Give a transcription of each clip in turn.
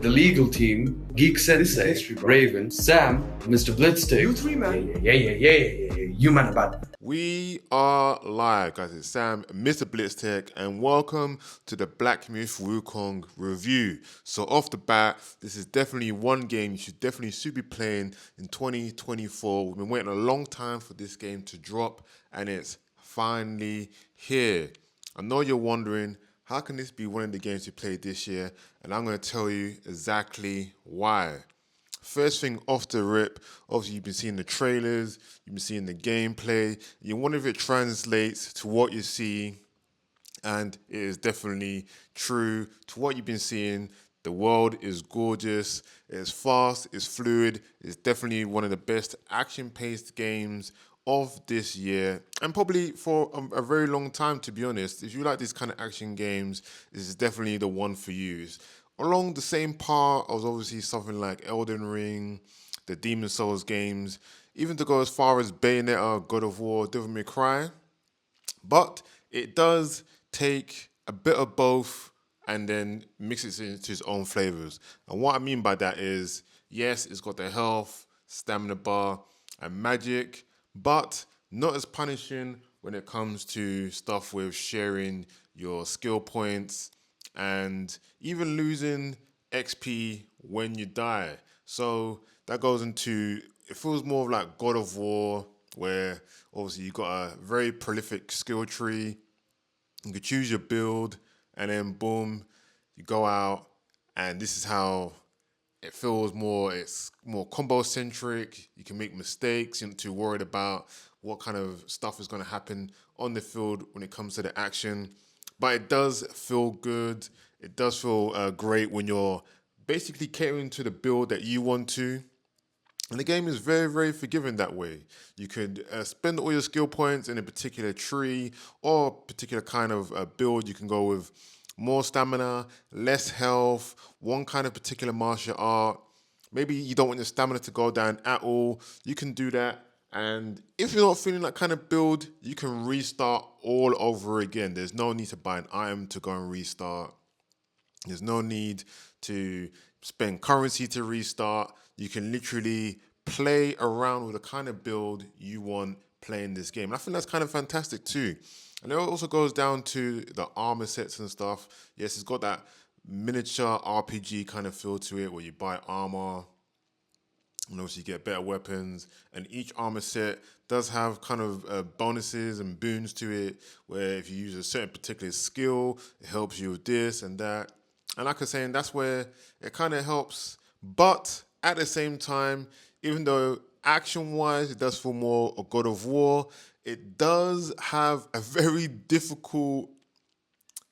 the legal team, Geek Sensei, Raven, Sam, Mr. Blitzstick. You three, man. Yeah. You man about. We are live, guys. It's Sam, Mr. Blitztech, and welcome to the Black Myth Wukong review. So off the bat, this is definitely one game you should be playing in 2024. We've been waiting a long time for this game to drop, and it's finally here. I know you're wondering, how can this be one of the games you played this year? And I'm going to tell you exactly why. First thing off the rip, obviously you've been seeing the trailers, you've been seeing the gameplay, you wonder if it translates to what you see, and it is definitely true to what you've been seeing. The world is gorgeous, it's fast, it's fluid, it's definitely one of the best action-paced games of this year, and probably for a very long time, to be honest. If you like these kind of action games, this is definitely the one for you. Along the same part, I was obviously something like Elden Ring, the Demon Souls games, even to go as far as Bayonetta, God of War, Devil May Cry. But it does take a bit of both and then mix it into its own flavors. And what I mean by that is, yes, it's got the health, stamina bar, and magic, but not as punishing when it comes to stuff with sharing your skill points and even losing XP when you die. So that goes into, it feels more of like God of War, where obviously you got a very prolific skill tree. You can choose your build, and then boom, you go out, and this is how it feels more. It's more combo centric. You can make mistakes. You're not too worried about what kind of stuff is going to happen on the field when it comes to the action. But it does feel good. It does feel great when you're basically catering to the build that you want to. And the game is very, very forgiving that way. You could spend all your skill points in a particular tree or particular kind of build. You can go with more stamina, less health, one kind of particular martial art. Maybe you don't want your stamina to go down at all. You can do that. And if you're not feeling that kind of build, you can restart all over again. There's no need to buy an item to go and restart. There's no need to spend currency to restart. You can literally play around with the kind of build you want playing this game. And I think that's kind of fantastic too. And it also goes down to the armor sets and stuff. Yes, it's got that miniature RPG kind of feel to it where you buy armor, and obviously you get better weapons, and each armor set does have kind of bonuses and boons to it, where if you use a certain particular skill, it helps you with this and that. And like I was saying, that's where it kind of helps. But at the same time, even though action-wise it does feel more a God of War, it does have a very difficult,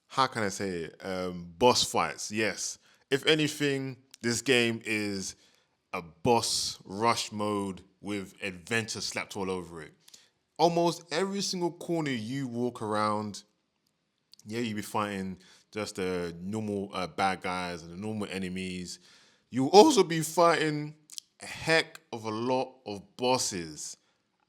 how can I say it, boss fights. Yes, if anything, this game is a boss rush mode with adventure slapped all over it. Almost every single corner you walk around, yeah, you'll be fighting just the normal bad guys and the normal enemies. You'll also be fighting a heck of a lot of bosses.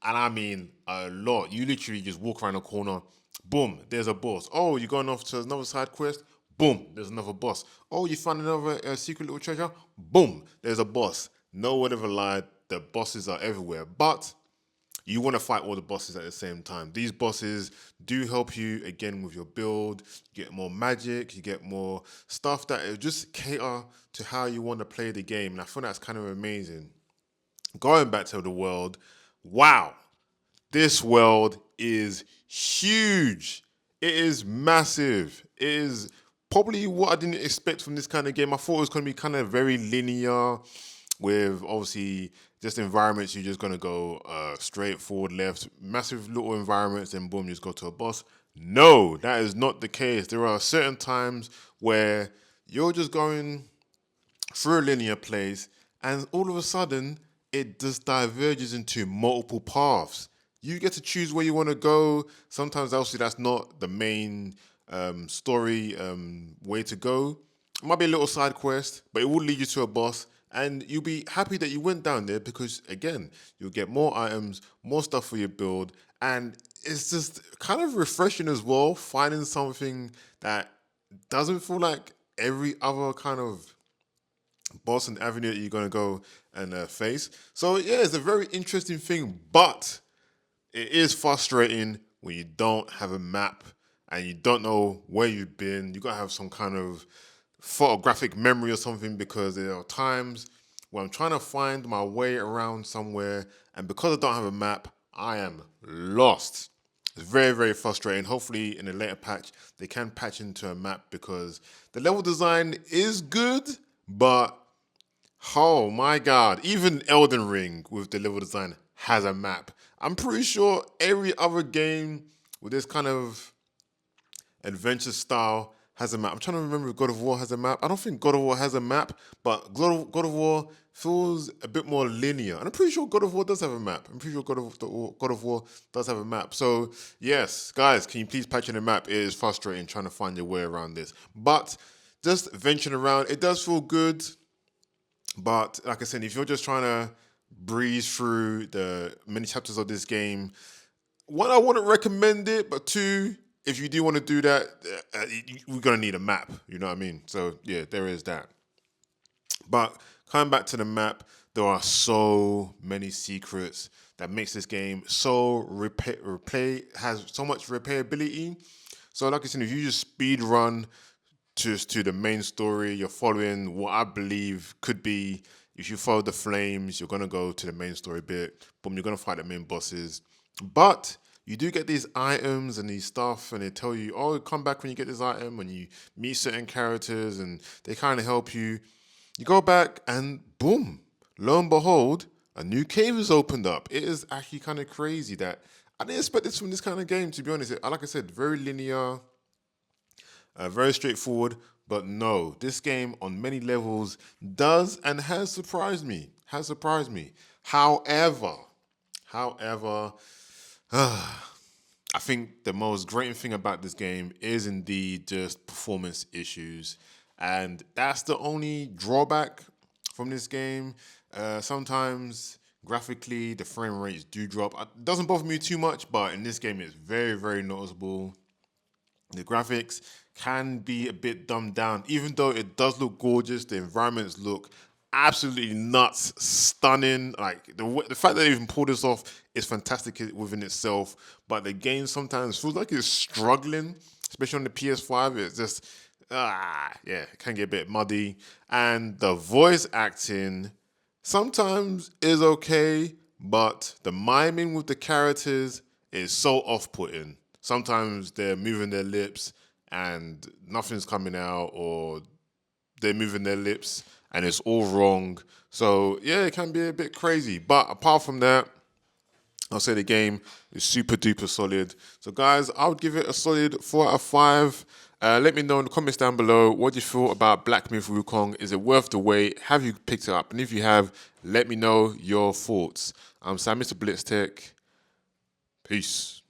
And I mean a lot. You literally just walk around a corner, boom, there's a boss. Oh, you're going off to another side quest, boom, there's another boss. Oh, you found another secret little treasure, boom, there's a boss. No one ever lied, the bosses are everywhere. But you want to fight all the bosses at the same time. These bosses do help you, again, with your build. You get more magic, you get more stuff that just cater to how you want to play the game. And I feel that's kind of amazing. Going back to the world, wow, this world is huge. It is massive. It is probably what I didn't expect from this kind of game. I thought it was going to be kind of very linear, with obviously just environments. You're just going to go straight forward, left, massive little environments, then boom, you just go to a boss. No, that is not the case. There are certain times where you're just going through a linear place, and all of a sudden, it just diverges into multiple paths. You get to choose where you want to go. Sometimes, obviously, that's not the main story way to go. It might be a little side quest, but it will lead you to a boss, and you'll be happy that you went down there because, again, you'll get more items, more stuff for your build, and it's just kind of refreshing as well, finding something that doesn't feel like every other kind of Boston Avenue that you're going to go and face. So, yeah, it's a very interesting thing, but it is frustrating when you don't have a map and you don't know where you've been. You got to have some kind of photographic memory or something, because there are times when I'm trying to find my way around somewhere, and because I don't have a map, I am lost. It's very, very frustrating. Hopefully, in a later patch, they can patch into a map, because the level design is good, but oh my God, even Elden Ring with the level design has a map. I'm pretty sure every other game with this kind of adventure style has a map. I'm trying to remember if God of War has a map. I don't think God of War has a map, but God of War feels a bit more linear. And I'm pretty sure God of War does have a map. I'm pretty sure God of War does have a map. So, yes, guys, can you please patch in a map? It is frustrating trying to find your way around this. But just venturing around, it does feel good. But like I said, if you're just trying to breeze through the many chapters of this game, one, I wouldn't recommend it, but two, if you do want to do that, we're going to need a map. You know what I mean? So, yeah, there is that. But coming back to the map, there are so many secrets that makes this game so has so much replayability. So, like I said, if you just speed run to the main story, you're following what I believe could be, if you follow the flames, you're going to go to the main story bit. Boom, you're going to fight the main bosses. But you do get these items and these stuff, and they tell you, oh, come back when you get this item, when you meet certain characters, and they kind of help you. You go back, and boom, lo and behold, a new cave is opened up. It is actually kind of crazy that I didn't expect this from this kind of game, to be honest. Like I said, very linear, very straightforward, but no, this game on many levels does and has surprised me. However, I think the most grating thing about this game is indeed just performance issues, and that's the only drawback from this game. Sometimes graphically, the frame rates do drop. It doesn't bother me too much, but in this game, it's very, very noticeable. The graphics can be a bit dumbed down, even though it does look gorgeous. The environments look absolutely nuts, stunning. Like the fact that they even pulled this off is fantastic within itself. But the game sometimes feels like it's struggling, especially on the PS5. It's just it can get a bit muddy. And the voice acting sometimes is okay, but the miming with the characters is so off-putting. Sometimes they're moving their lips and nothing's coming out, or they're moving their lips and it's all wrong. So, yeah, it can be a bit crazy. But apart from that, I'll say the game is super duper solid. So, guys, I would give it a solid 4 out of 5. Let me know in the comments down below what you feel about Black Myth Wukong. Is it worth the wait? Have you picked it up? And if you have, let me know your thoughts. I'm Sam, Mr. Blitztech. Peace.